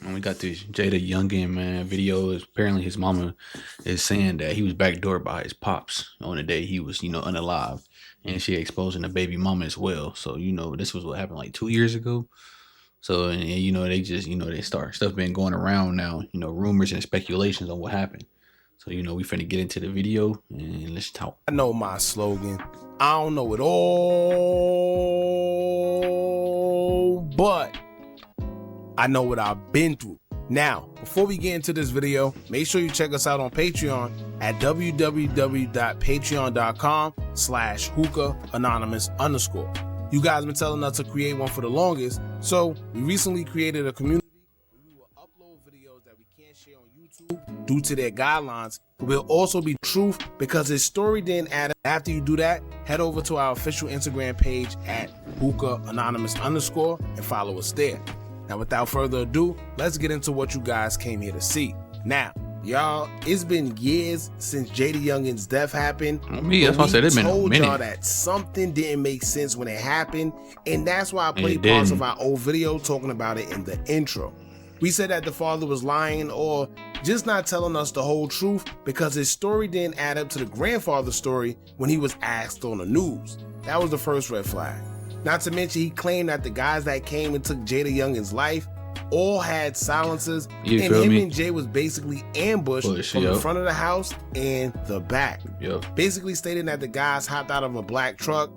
And we got this Jayda Youngan, man, video. Apparently his mama is saying that he was backdoored by his pops on the day he was, unalive. And she exposing the baby mama as well. So, this was what happened like 2 years ago. So, and they just, they start stuff been going around now, rumors and speculations on what happened. So, we finna get into the video and let's talk. I know my slogan. I don't know it all, but I know what I've been through. Now, before we get into this video, make sure you check us out on Patreon at www.patreon.com/hookah_anonymous. You guys been telling us to create one for the longest, so we recently created a community where we will upload videos that we can't share on YouTube due to their guidelines, but will also be truth because his story didn't add up. After you do that, head over to our official Instagram page at hookah_anonymous and follow us there. Now, without further ado, let's get into what you guys came here to see. Now, y'all, it's been years since Jayda Youngan'S death happened. That's why I said it's been a minute. We told y'all that something didn't make sense when it happened, and that's why I played parts of our old video talking about it in the intro. We said that the father was lying or just not telling us the whole truth because his story didn't add up to the grandfather's story when he was asked on the news. That was the first red flag. Not to mention, he claimed that the guys that came and took Jayda Youngan'S life all had silencers, and him and Jay was basically ambushed from the front of the house and the back. Basically stating that the guys hopped out of a black truck,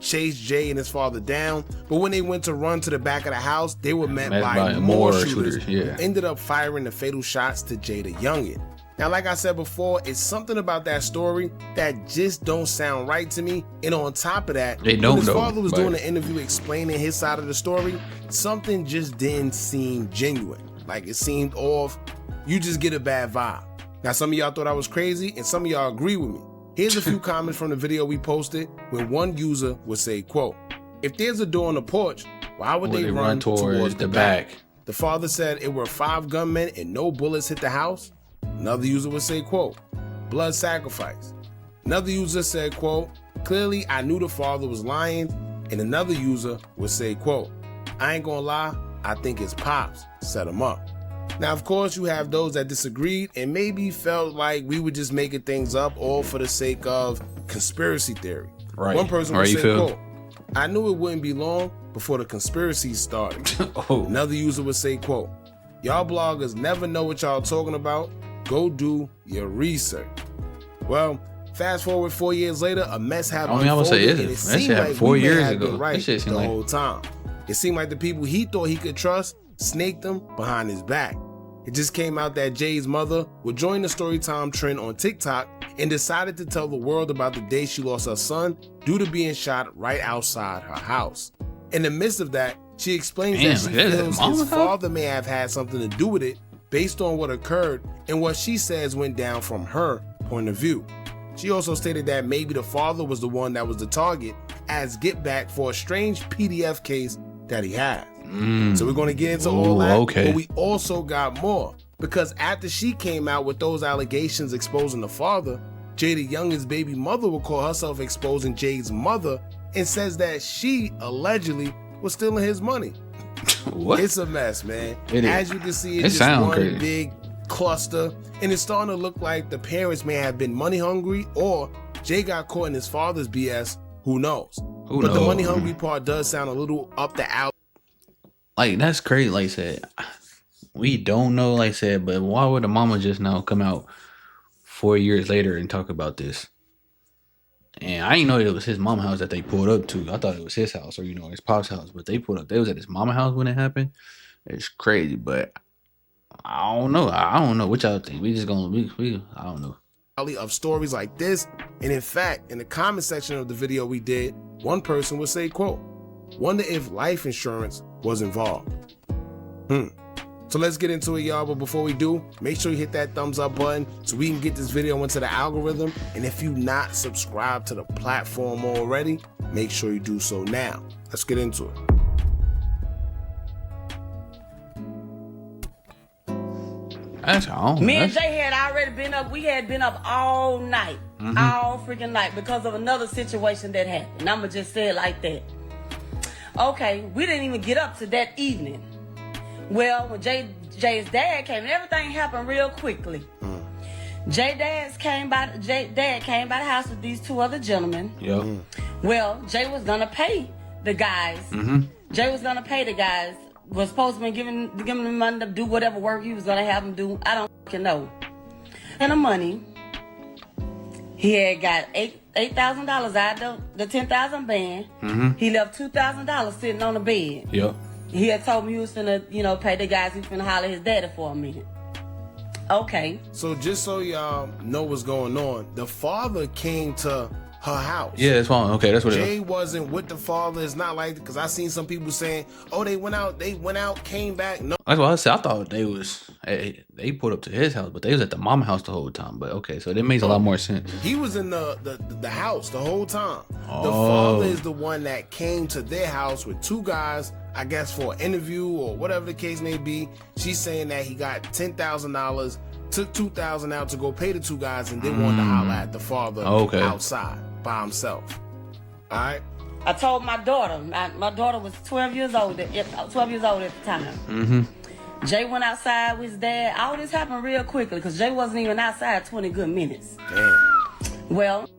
chased Jay and his father down, but when they went to run to the back of the house, they were met by more shooters who ended up firing the fatal shots to Jayda Youngan. Now, like I said before, it's something about that story that just don't sound right to me. And on top of that, when his father was doing an interview explaining his side of the story, something just didn't seem genuine. Like, it seemed off. You just get a bad vibe. Now, some of y'all thought I was crazy, and some of y'all agree with me. Here's a few comments from the video we posted when one user would say, quote, "If there's a door on the porch, why would they run towards the back?" The father said it were 5 gunmen and no bullets hit the house. Another user would say, quote, "Blood sacrifice." Another user said, quote, "Clearly I knew the father was lying." And another user would say, quote, "I ain't gonna lie, I think his pops set him up." Now, of course, you have those that disagreed and maybe felt like we were just making things up all for the sake of conspiracy theory. Right. One person would say, quote, "I knew it wouldn't be long before the conspiracy started." Another user would say, quote, "Y'all bloggers never know what y'all talking about. Go do your research." Well, fast forward 4 years later, a mess happened. I would say it seemed like 4 years ago. Right the whole time. It seemed like the people he thought he could trust snaked him behind his back. It just came out that Jay's mother would join the storytime trend on TikTok and decided to tell the world about the day she lost her son due to being shot right outside her house. In the midst of that, she explains that she feels his father may have had something to do with it based on what occurred and what she says went down from her point of view. She also stated that maybe the father was the one that was the target as get back for a strange PDF case that he had. So we're going to get into all that, but we also got more because after she came out with those allegations exposing the father, Jayda Youngan'S baby mother will call herself exposing Jay's mother and says that she allegedly was stealing his money. What? It's a mess, man. As you can see, it's just one crazy. Big cluster, and it's starting to look like the parents may have been money hungry or Jay got caught in his father's BS. Who knows? But the money hungry part does sound a little up the alley. Like, that's crazy. Like I said, we don't know, like I said, but why would the mama just now come out 4 years later and talk about this? And I didn't know it was his mama house that they pulled up to. I thought it was his house or, his pop's house. But they pulled up. They was at his mama house when it happened. It's crazy. But I don't know. I don't know what y'all think. We just gonna, I don't know. Of stories like this. And in fact, in the comment section of the video we did, one person would say, quote, "Wonder if life insurance was involved." So let's get into it, y'all. But before we do, make sure you hit that thumbs up button so we can get this video into the algorithm. And if you not subscribed to the platform already, make sure you do so now. Let's get into it. Me and Jay had already been up. We had been up all night, all freaking night because of another situation that happened. I'ma just say it like that. Okay, we didn't even get up to that evening. Well, when Jay's dad came, everything happened real quickly. Jay's dad came by the house with these two other gentlemen. Yep. Well, Jay was gonna pay the guys. Jay was gonna pay the guys. Was supposed to be giving them money to do whatever work he was gonna have them do. I don't fucking know. And the money, he had got $8,000 out of the $10,000 band. He left $2,000 sitting on the bed. Yep. He had told me he was finna, pay the guys. He was finna holler at his daddy for a minute. Okay. So just so y'all know what's going on, the father came to her house. Yeah, that's fine. Okay, that's what Jay wasn't with the father. It's not like, because I seen some people saying, oh, they went out, came back. No. That's what I said. I thought they pulled up to his house, but they was at the mama house the whole time. But okay, so that makes a lot more sense. He was in the house the whole time. Oh. The father is the one that came to their house with two guys, I guess for an interview or whatever the case may be. She's saying that he got $10,000, took $2,000 out to go pay the two guys, and then wanted to holler at the father outside by himself. All right. I told my daughter. My daughter was 12 years old. 12 years old at the time. Jay went outside with his dad. All this happened real quickly because Jay wasn't even outside 20 good minutes. Damn. Well,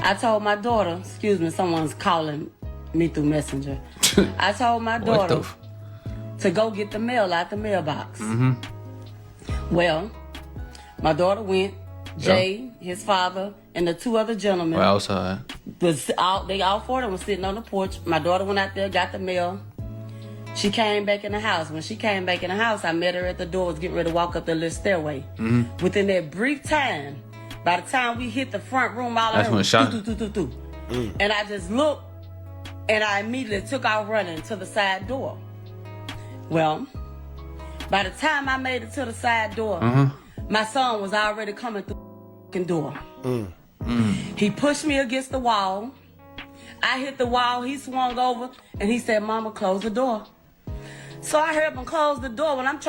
I told my daughter, excuse me, someone's calling me through Messenger. I told my daughter to go get the mail out the mailbox. Well, my daughter went. Jay, his father, and the two other gentlemen were outside. All four of them were sitting on the porch. My daughter went out there, got the mail. She came back in the house. When she came back in the house, I met her at the door, was getting ready to walk up the little stairway. Within that brief time, by the time we hit the front room, all I heard was and I just looked, and I immediately took off running to the side door. Well, by the time I made it to the side door, my son was already coming through the door. He pushed me against the wall. I hit the wall. He swung over, and he said, "Mama, close the door." So I heard him close the door. When I'm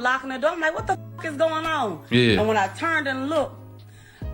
locking the door. I'm like, what the fuck is going on? Yeah. And when I turned and looked,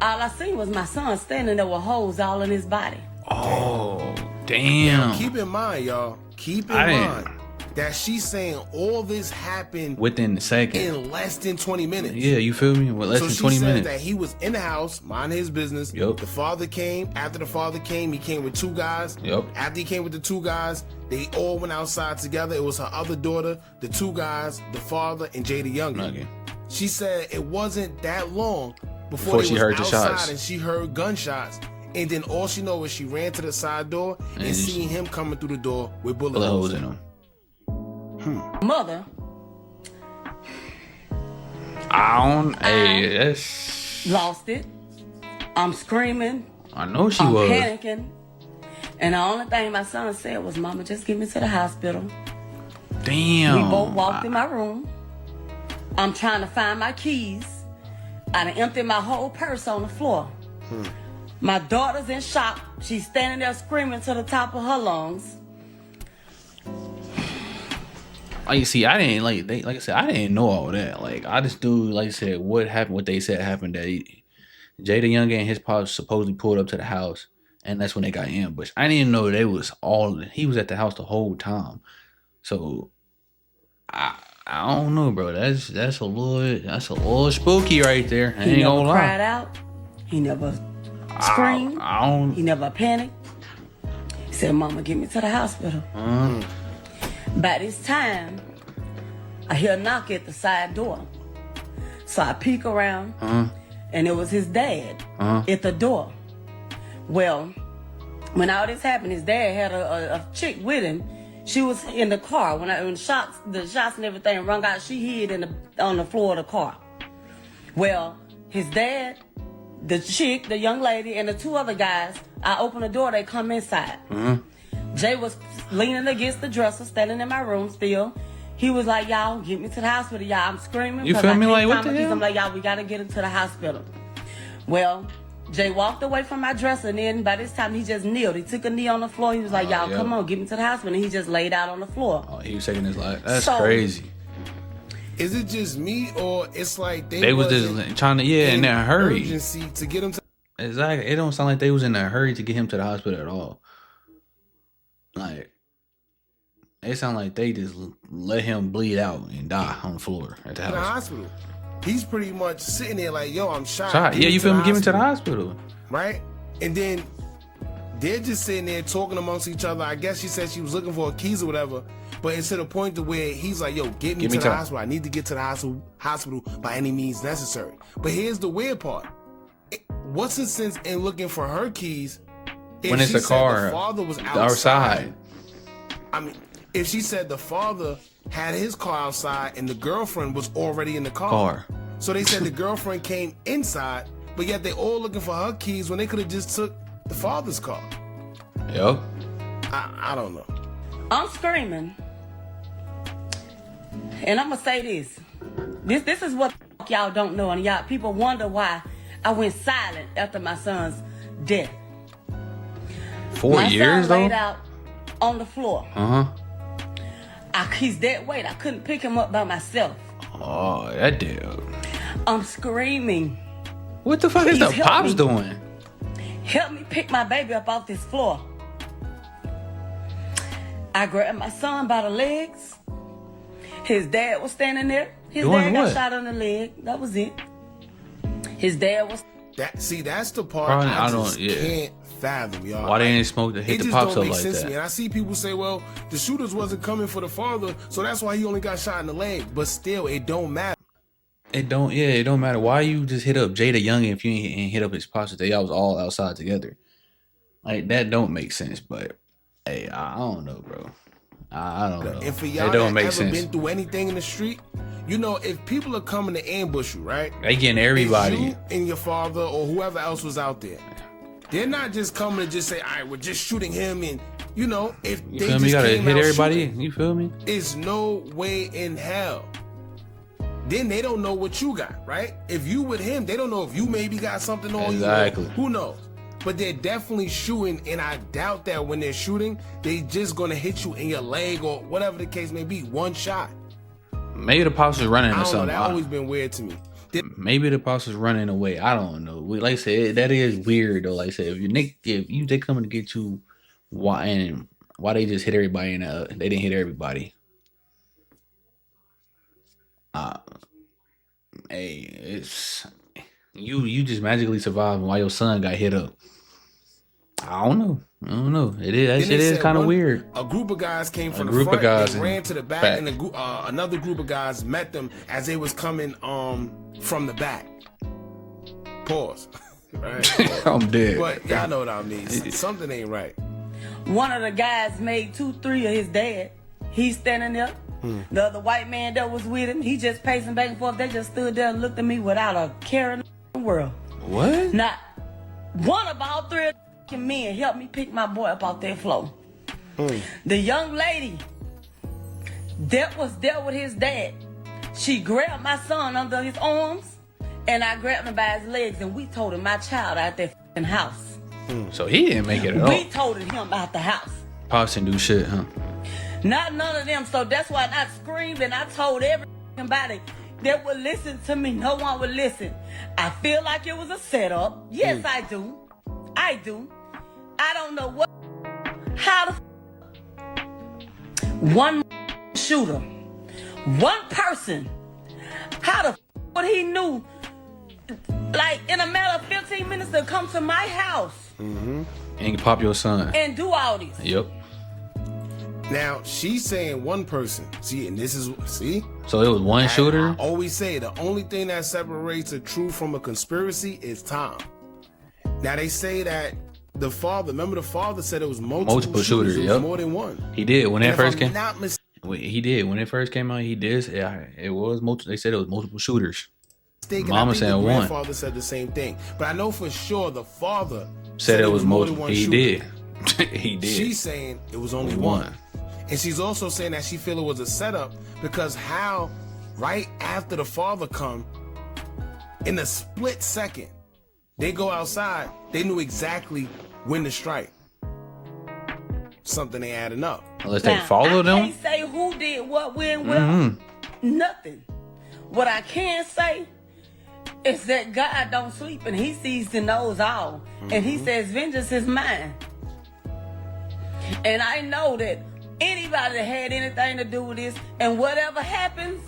all I seen was my son standing there with holes all in his body. Oh, damn. Now, keep in mind, y'all. Keep in mind that she's saying all this happened within the second, in less than 20 minutes. Yeah, you feel me? With less than 20 minutes. That he was in the house, minding his business. Yep. The father came. After the father came, he came with two guys. Yep. After he came with the two guys, they all went outside together. It was her other daughter, the two guys, the father, and Jayda Youngan'. Okay. She said it wasn't that long before she heard the shots, and she heard gunshots. And then all she knows is she ran to the side door and seen him coming through the door with bullet holes in him. Mother. That's lost it. I'm screaming. I know she was panicking. And the only thing my son said was, "Mama, just get me to the hospital." Damn. We both walked in my room. I'm trying to find my keys. I done emptied my whole purse on the floor. My daughter's in shock. She's standing there screaming to the top of her lungs. Like, see, I didn't like I said, I didn't know all that. Like, I just do, like I said, what happened, what they said happened, that Jayda Youngan' and his pops supposedly pulled up to the house, and that's when they got ambushed. I didn't even know he was at the house the whole time. So I don't know, bro. That's a little spooky right there. I ain't gonna lie. He never cried out. He never screamed. He never panicked. He said, "Mama, get me to the hospital." By this time, I hear a knock at the side door. So I peek around, and it was his dad at the door. Well, when all this happened, his dad had a chick with him. She was in the car. When the shots and everything rung out, she hid on the floor of the car. Well, his dad, the chick, the young lady, and the two other guys, I open the door, they come inside. Jay was leaning against the dresser, standing in my room still. He was like, "Y'all, get me to the hospital, y'all." I'm screaming. You feel me? Like, what the hell? I'm like, "Y'all, we got to get him to the hospital." Well, Jay walked away from my dresser, and then by this time, he just kneeled. He took a knee on the floor. He was like, "Y'all, come on, get me to the hospital." And he just laid out on the floor. Oh, he was taking his life. That's crazy. Is it just me, or it's like they was just trying to, in a hurry. Urgency to get him to... Exactly. It don't sound like they was in a hurry to get him to the hospital at all. Like, it sound like they just let him bleed out and die on the floor at the house. In the hospital. He's pretty much sitting there like, yo, I'm shot. Yeah, you feel me? Give him to the hospital. Right? And then they're just sitting there talking amongst each other. I guess she said she was looking for her keys or whatever. But it's to the point to where he's like, yo, get me to the hospital. I need to get to the hospital by any means necessary. But here's the weird part. What's the sense in looking for her keys when it's a car? The father was outside. I mean, if she said the father had his car outside and the girlfriend was already in the car. So they said the girlfriend came inside, but yet they all looking for her keys when they could have just took the father's car. Yep. I don't know. I'm screaming. And I'm gonna say this. This is what y'all don't know, and y'all people wonder why I went silent after my son's death. 4 years though? My son laid out on the floor. He's dead weight. I couldn't pick him up by myself. Oh, that dude. I'm screaming. What the fuck is the pops doing? Help me pick my baby up off this floor. I grabbed my son by the legs. His dad was standing there. His dad got shot on the leg. That was it. His dad was... That's the part I just can't fathom, y'all. Why they ain't smoke to hit the pops up like that? To me. And I see people say, well, the shooters wasn't coming for the father, so that's why he only got shot in the leg. But still, it don't matter. It don't matter. Why you just hit up Jayda Youngan if you ain't hit up his pops? They was all outside together. Like, that don't make sense, but hey, I don't know, bro. I don't know. And for y'all that ever been through anything in the street, you know, if people are coming to ambush you, right? They getting everybody. You and your father or whoever else was out there. They're not just coming to just say, all right, we're just shooting him. And, you know, if you they feel just me? You gotta hit everybody. Shooting, you feel me? It's no way in hell. Then they don't know what you got, right? If you with him, they don't know if you maybe got something on you. Who knows? But they're definitely shooting, and I doubt that when they're shooting, they just gonna hit you in your leg or whatever the case may be. One shot. Maybe the pops was running or something. That always been weird to me. Maybe the pops was running away. I don't know. Like I said, that is weird though. Like I said, if they coming to get you, why they just hit everybody and they didn't hit everybody. Hey, it's you just magically survived while your son got hit up. I don't know. It is kind of weird. A group of guys came from the front. They ran to the back. And another group of guys met them as they was coming from the back. Pause. Right? I'm dead. But y'all know what I mean. Something ain't right. One of the guys made 2-3 of his dad. He's standing there. The other white man that was with him, he just pacing back and forth. They just stood there and looked at me without a care in the world. What? Not one of all three of the men helped me pick my boy up off that floor. The young lady that was there with his dad, she grabbed my son under his arms, and I grabbed him by his legs, and we toted my child out that house. So he didn't make it at all. We toted him out the house. Pops didn't do shit, huh? Not none of them. So that's why I screamed and I told everybody that would listen to me. No one would listen. I feel like it was a setup. Yes, I do. I don't know what. How the one shooter, one person. How the what he knew, like in a matter of 15 minutes to come to my house and pop your son and do all this. Yep. Now, she's saying one person. See, and this is, see? So it was one shooter? I always say the only thing that separates a truth from a conspiracy is time. Now, they say that the father, remember the father said it was multiple shooters. It was more than one. He did. When it first came he did. When it first came out, he did. Yeah, it was multiple. They said it was multiple shooters. Mama said one. The grandfather said the same thing. But I know for sure the father said it was more than one shooter. He did. She's saying it was only one. And she's also saying that she feel it was a setup because how right after the father come, in a split second, they go outside, they knew exactly when to strike. Something ain't adding up. Unless they follow them? I can't say who did what, when, well, nothing. What I can say is that God don't sleep and he sees and knows all. And he says, vengeance is mine. And I know that anybody that had anything to do with this, and whatever happens,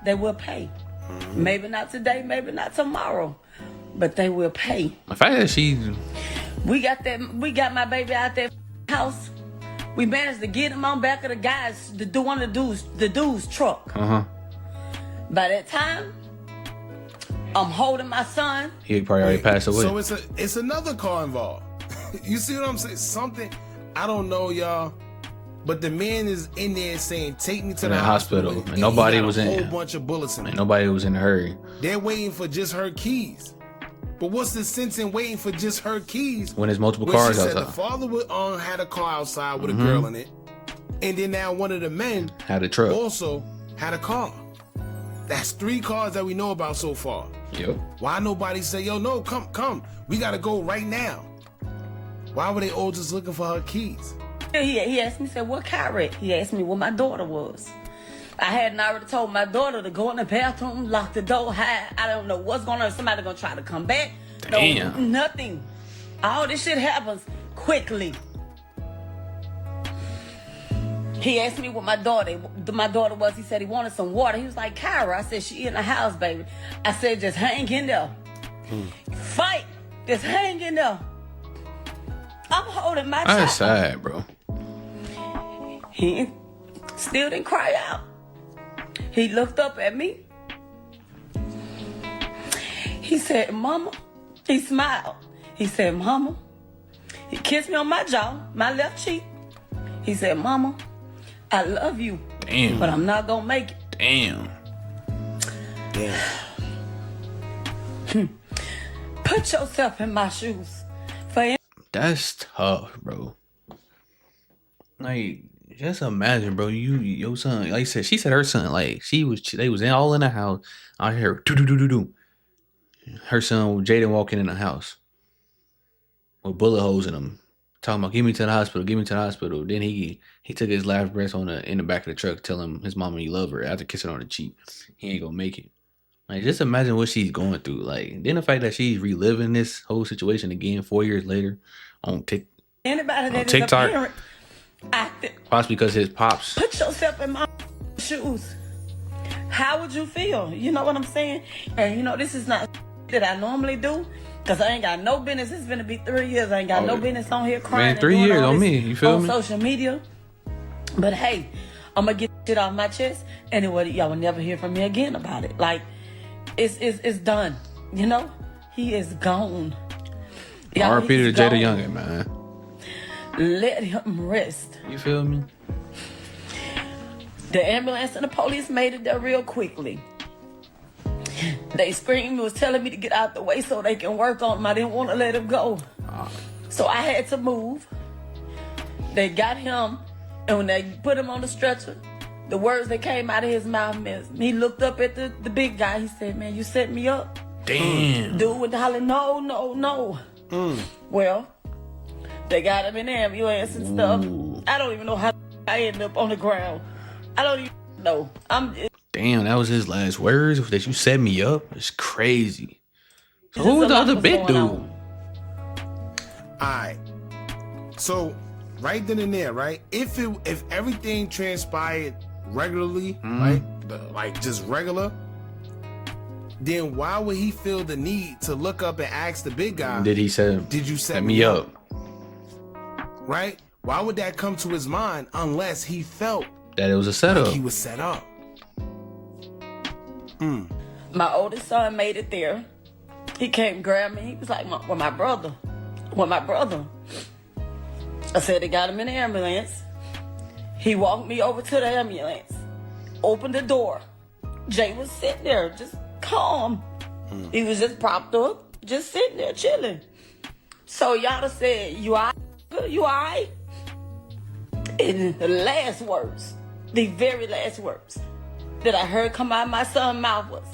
they will pay. Maybe not today, maybe not tomorrow, but they will pay. The fact that we got my baby out that house. We managed to get him on back of the guys, the dude's truck. By that time, I'm holding my son. He probably already passed away. So it's another car involved. You see what I'm saying? Something, I don't know, y'all, but the man is in there saying, "Take me to the hospital." And nobody was in. A whole bunch of bullets in. And nobody was in a hurry. They're waiting for just her keys. But what's the sense in waiting for just her keys when there's multiple cars outside? The father had a car outside with a girl in it, and then now one of the men had a truck. Also had a car. That's 3 cars that we know about so far. Yep. Why nobody say, "Yo, no, come, we gotta go right now"? Why were they all just looking for her keys? He asked me, said, "What car wreck?" He asked me where my daughter was. I hadn't already told my daughter to go in the bathroom, lock the door, hide. I don't know what's going on. Somebody gonna try to come back. Damn. No, nothing. All this shit happens quickly. He asked me what my daughter was. He said he wanted some water. He was like, "Kyra." I said, "She in the house, baby." I said, "Just hang in there. Fight. Just hang in there." I'm holding my child. That's sad, bro. He still didn't cry out. He looked up at me. He said, "Mama." He smiled. He said, "Mama." He kissed me on my jaw, my left cheek. He said, "Mama, I love you." Damn. But I'm not gonna make it. Damn. Put yourself in my shoes. That's tough, bro. Like, just imagine, bro. Your son, like I said, she said her son, like they was all in the house. I hear do. Her son Jayda walking in the house with bullet holes in him, talking about, "Get me to the hospital, get me to the hospital." Then he took his last breath in the back of the truck, telling his mama he loved her after kissing her on the cheek. He ain't gonna make it. Like, just imagine what she's going through. Like, then the fact that she's reliving this whole situation again 4 years later on TikTok. Possibly because his pops. Put yourself in my shoes. How would you feel? You know what I'm saying? And this is not that I normally do, because I ain't got no business. It's gonna be 3 years. I ain't got no business on here crying. Man, 3 years on me. You feel me? On social media. But hey, I'm gonna get shit off my chest, and y'all will never hear from me again about it. Like, it's done. He is gone. R.I.P. to Jayda Youngan', man. Let him rest. You feel me? The ambulance and the police made it there real quickly. They screamed, was telling me to get out the way so they can work on him. I didn't want to let him go. So I had to move. They got him, and when they put him on the stretcher, the words that came out of his mouth, he looked up at the big guy. He said, "Man, you set me up." Damn. Dude with the holler, no. Well, they got him in the ambulance and stuff. I don't even know how I ended up on the ground. I don't even know. Damn, that was his last words? That you set me up? It's crazy. So who was the other big dude? Alright. So, right then and there, right? If everything transpired regularly, right? Like just regular, then why would he feel the need to look up and ask the big guy, did you set me up? Right? Why would that come to his mind unless he felt that it was a setup? Like he was set up. My oldest son made it there. He came grab me. He was like, "With my brother. I said they got him in the ambulance. He walked me over to the ambulance, opened the door. Jay was sitting there, just calm. He was just propped up, just sitting there chilling. So y'all said, "You all right? You all right?" And the last words, the very last words that I heard come out of my son's mouth was,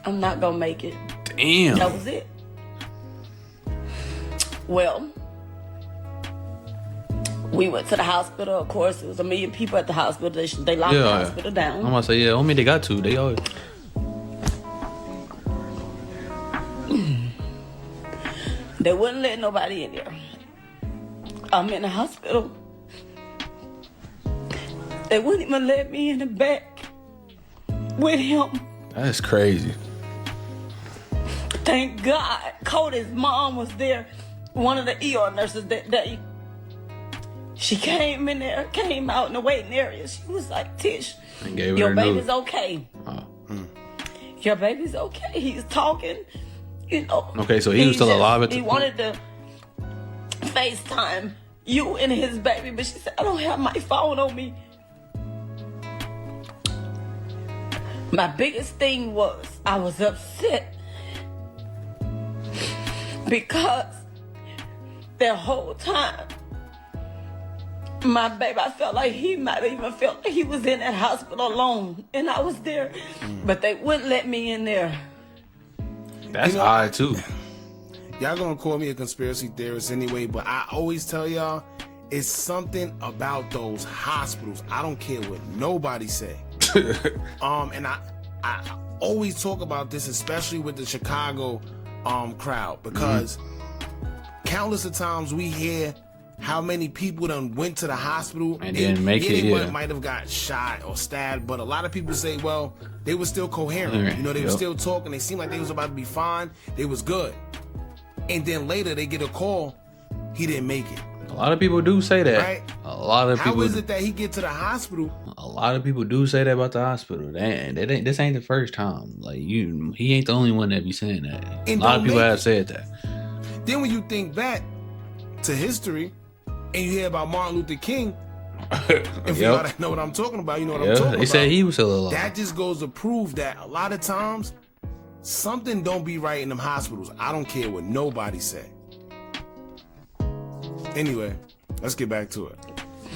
"I'm not gonna make it." Damn. That was it. Well, we went to the hospital. Of course, there was 1 million people at the hospital. They locked the hospital down. I'm gonna say, I mean, they got to. They all. They wouldn't let nobody in there. I'm in the hospital. They wouldn't even let me in the back with him. That's crazy. Thank God Cody's mom was there, one of the ER nurses that day. She came in there, came out in the waiting area. She was like, Tish, your baby's okay. Oh. Your baby's okay. He's talking, you know. Okay, so he was still alive at the He wanted to FaceTime you and his baby, but she said, I don't have my phone on me. My biggest thing was I was upset because the whole time, my baby, I felt like he might have even felt like he was in that hospital alone, and I was there, but they wouldn't let me in there. That's odd too. Y'all gonna call me a conspiracy theorist anyway, but I always tell y'all, it's something about those hospitals. I don't care what nobody say. And I always talk about this, especially with the Chicago crowd, because countless of times we hear how many people done went to the hospital and didn't make it. They might have got shot or stabbed, but a lot of people say, well, they were still coherent. You know, they were still talking. They seemed like they was about to be fine. They was good. And then later they get a call, he didn't make it. A lot of people do say that. Right? A lot of people. How is it that he get to the hospital? A lot of people do say that about the hospital. This ain't the first time. Like he ain't the only one that be saying that. And a lot of people have said that. Then when you think back to history, and you hear about Martin Luther King, if you know what I'm talking about, you know what I'm talking about. They said he was still alive. That just goes to prove that a lot of times something don't be right in them hospitals. I don't care what nobody say. Anyway, let's get back to it.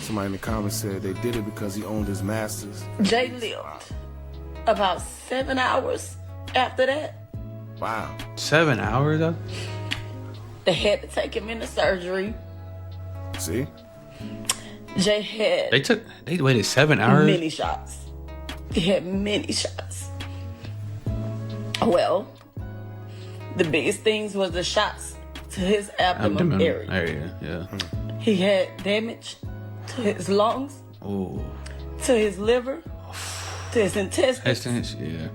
Somebody in the comments said they did it because he owned his masters. Jay lived about 7 hours after that. Wow. 7 hours though? They had to take him into surgery. See? Jay had... They waited 7 hours? Many shots. He had many shots. Well, the biggest things was the shots to his abdomen area. Yeah. He had damage to his lungs, to his liver, to his intestines. Yeah.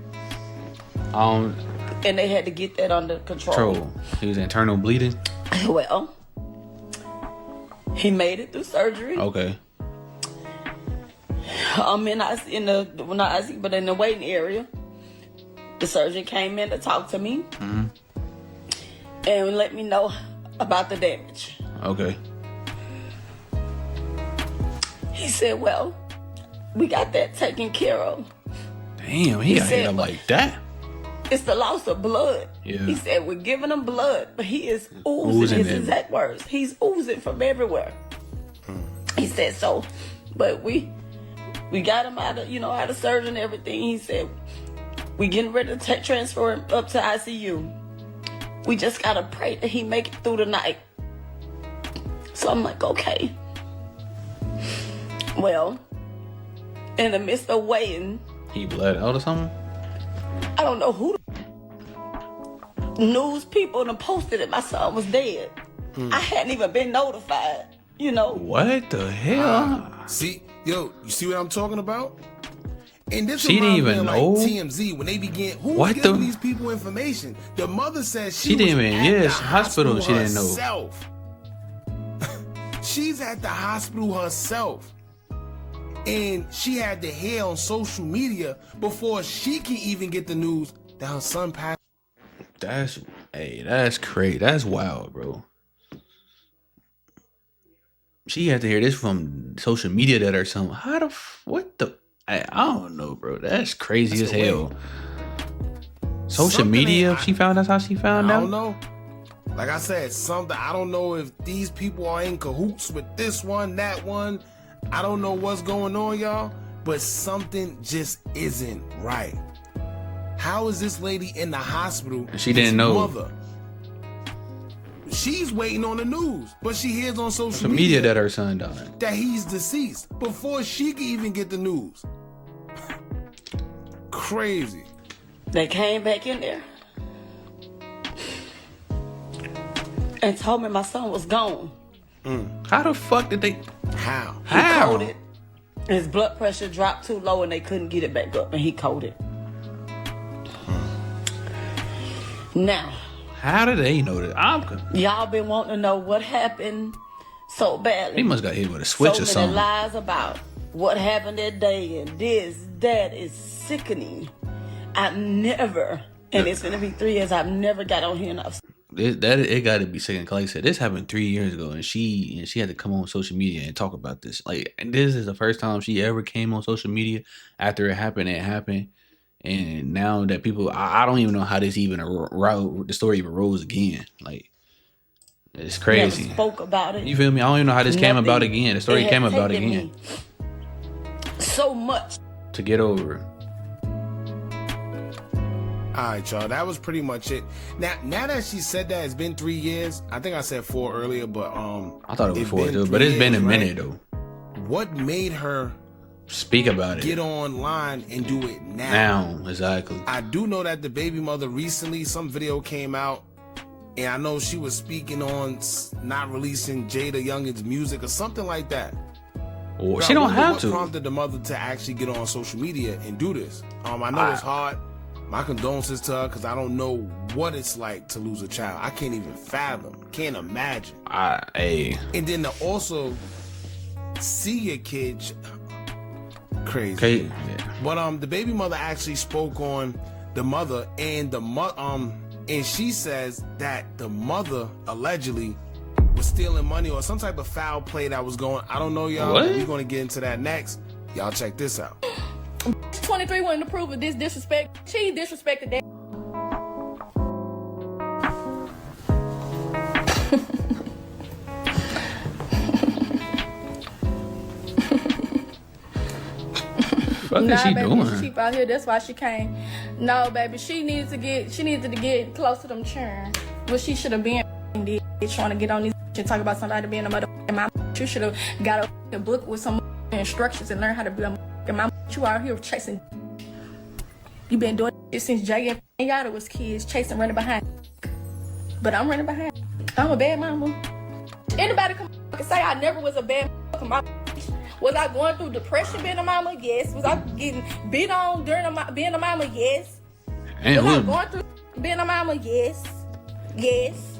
And they had to get that under control. He was internal bleeding. Well, he made it through surgery. Okay. I'm in the waiting area. The surgeon came in to talk to me and let me know about the damage. Okay. He said, well, we got that taken care of. Damn, he got hit up like that. It's the loss of blood. Yeah. He said, we're giving him blood, but he is oozing his exact words. He's oozing from everywhere. He said, so, but we got him out of surgery and everything. He said, we getting ready to transfer him up to ICU. We just got to pray that he make it through the night. So I'm like, okay. Well, in the midst of waiting. He bled out or something? I don't know who the news people done posted that my son was dead. I hadn't even been notified, What the hell? See, you see what I'm talking about? And this she didn't even know. Like TMZ when they began. Who was giving these people information? The mother said she didn't even. Yes, hospital. She didn't know. She's at the hospital herself, and she had to hear on social media before she can even get the news that her son passed. That's crazy. That's wild, bro. She had to hear this from social media that or something. I don't know, bro. That's crazy as hell. Social media? That's how she found out? I don't know. Like I said, I don't know if these people are in cahoots with this one, that one. I don't know what's going on, y'all. But something just isn't right. How is this lady in the hospital? She didn't know. Mother, she's waiting on the news, but she hears on social media that her son died, that he's deceased before she can even get the news. Crazy. They came back in there and told me my son was gone. How the fuck did they? How? He coded His blood pressure dropped too low and they couldn't get it back up, and he coded. Now, how did they know that? Y'all been wanting to know what happened so badly. He must got hit with a switch or something. So many lies about what happened that day and this, that is sickening. I've never, and it's gonna be 3 years, I've never got on here enough. It got to be sickening. Like I said, this happened 3 years ago, and she had to come on social media and talk about this. Like, and this is the first time she ever came on social media after it happened. And now that people, I don't even know how this even the story even rose again. Like, it's crazy. Never spoke about it. You feel me? I don't even know how this came about again. The story came about again. So much to get over it. All right, y'all. That was pretty much it. Now that she said that, it's been 3 years. I think I said 4 earlier, but I thought it was 4 too. But it's been a minute though. What made her speak about it? Get online and do it now. Exactly. I do know that the baby mother recently, some video came out, and I know she was speaking on not releasing Jayda Youngan'S music or something like that. Well, she don't have to. What prompted the mother to actually get on social media and do this? I know it's hard. My condolences to her, because I don't know what it's like to lose a child. I can't even fathom. Can't imagine. And then to also see your kid, crazy. Okay. Yeah. But the baby mother actually spoke on the mother, and and she says that the mother allegedly was stealing money or some type of foul play that was going. I don't know, y'all. We're gonna get into that next. Y'all check this out. 23 wanting to prove of this disrespect. She disrespected that. What is she baby, doing? She out here. That's why she came. No, baby, she needed to get close to them children. What she should have been did, trying to get on these and talk about somebody being a mother. My, you should have got a book with some instructions and learn how to be a mother. My, you out here chasing. You been doing this since Jay and Yada was kids, chasing, running behind. But I'm running behind. I'm a bad mama. Anybody can say I never was a bad mama? Was I going through depression being a mama? Yes. Was I getting beat on during being a mama? Yes. Was I going through being a mama? Yes. Yes.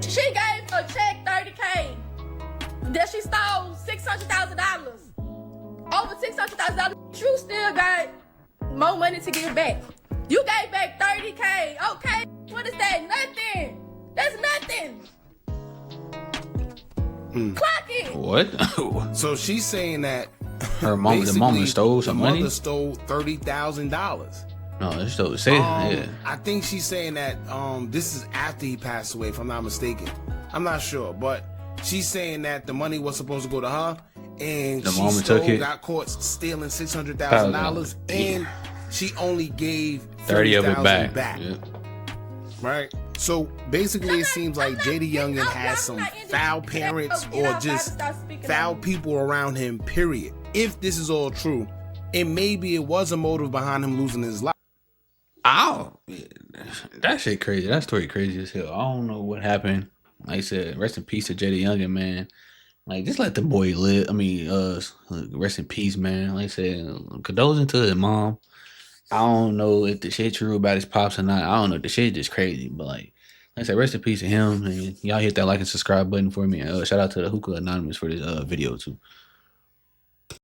She gave a check $30K that she stole $600,000. Over $600,000. You still got more money to give back. You gave back $30K. Okay. What is that? Nothing. That's nothing. Clock it. What? So she's saying that the mama stole some money. The mother stole $30,000. No, it's still yeah. I think she's saying that this is after he passed away, if I'm not mistaken. I'm not sure, but she's saying that the money was supposed to go to her, and the mama took it. Got caught stealing $600,000, and she only gave 30 of it back. Yeah. Right. So basically, it seems like Jayda Youngan has some foul parents or just foul people around him. Period. If this is all true, and maybe it was a motive behind him losing his life. That shit crazy. That story crazy as hell. I don't know what happened. Like I said, rest in peace to Jayda Youngan, man. Like, just let the boy live. I mean, rest in peace, man. Like I said, condolences to his mom. I don't know if the shit true about his pops or not. I don't know. The shit just crazy. But like I said, rest in peace to him. And y'all hit that like and subscribe button for me. Shout out to the Hookah Anonymous for this video too.